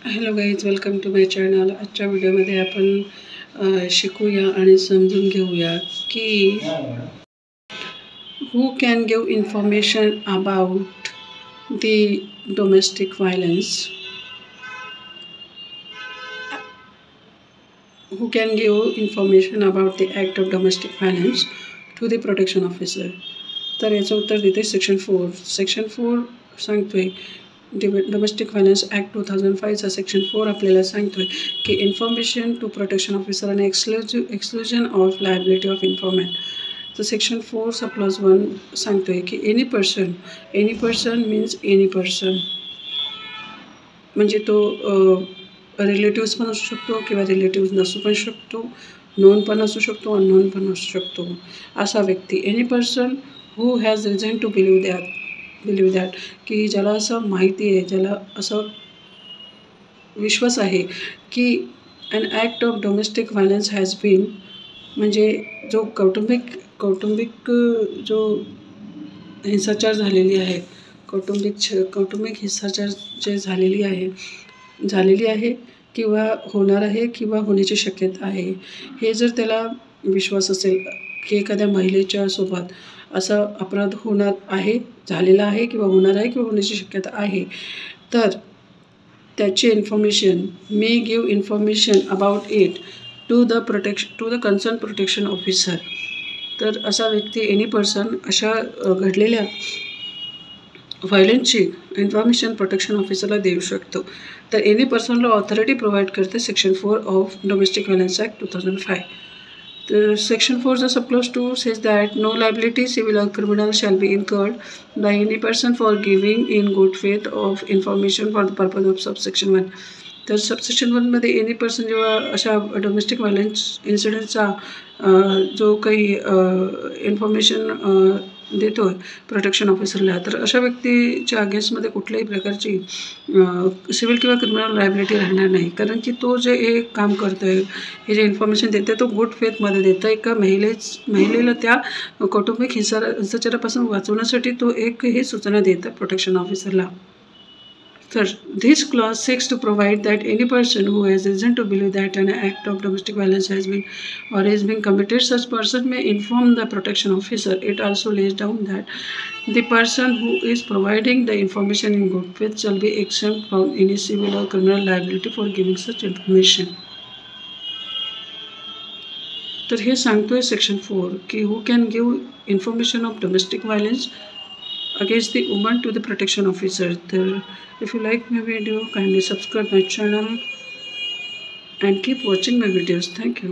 Hello guys, welcome to my channel. आजच्या व्हिडिओमध्ये आपण शिकूया आणि समजून घेऊया की who can give information about the domestic violence. Who can give information about the act of domestic violence to the protection officer. तर याचं उत्तर देते सेक्शन 4 सांगतोय डोमेस्टिक व्हायलन्स ॲक्ट 2005चा सेक्शन 4 आपल्याला सांगतोय की इन्फॉर्मेशन टू प्रोटेक्शन ऑफिसर आणि exclusion of liability of इन्फॉर्मंट. तर सेक्शन 4चा क्लॉज 1 सांगतोय की any person means any person, म्हणजे तो रिलेटिव्स पण असू शकतो किंवा रिलेटिव्स नसू पण शकतो, नोन पण असू शकतो, अननोन पण असू शकतो. असा व्यक्ती any person who has reason to believe that की ज्याला असं माहिती आहे, ज्याला असं विश्वास आहे की an act of domestic violence has been, म्हणजे जो कौटुंबिक जो हिंसाचार झालेली आहे, कौटुंबिक हिंसाचार जे झालेली आहे किंवा होणार आहे किंवा होण्याची शक्यता आहे, हे जर त्याला विश्वास असेल की एखाद्या महिलेच्या सोबत असा अपराध होणार आहे, झालेला आहे किंवा होणार आहे किंवा होण्याची शक्यता आहे, तर त्याची information may give information about it to the concern protection officer. तर असा व्यक्ती एनी पर्सन अशा घडलेल्या व्हायलन्सची इन्फॉर्मेशन प्रोटेक्शन ऑफिसरला देऊ शकतो. तर एनी पर्सनला ऑथॉरिटी प्रोव्हाइड करते section 4 of domestic violence act 2005. तर सेक्शन 4चा subclause 2 says that no liability civil or criminal shall be incurred by any person for giving in good faith of information for the purpose of subsection 1. तर subsection 1मध्ये any person जेव्हा अशा domestic violence इन्सिडेंटचा जो काही information देतो आहे protection ऑफिसरला, तर अशा व्यक्तीच्या अगेन्स्टमध्ये कुठल्याही प्रकारची सिव्हिल किंवा क्रिमिनल लायबिलिटी राहणार नाही. कारण की तो जे हे काम करतो आहे, हे जे इन्फॉर्मेशन देतं आहे, तो गुड फेथमध्ये देतं. एका महिलेला त्या कौटुंबिक हिंसाचारापासून वाचवण्यासाठी तो एक हे सूचना देतं प्रोटेक्शन ऑफिसरला. तर this clause seeks to provide that any person who has reason to believe that an act of domestic violence has been or is being committed, such person may inform the protection officer. It also lays down that the person who is providing the information in good faith shall be exempt from any civil or criminal liability for giving such information. तर हे सांगतोय section 4 की who can give information of domestic violence against the woman to the protection officer. If you like my video, kindly subscribe my channel and keep watching my videos. Thank you.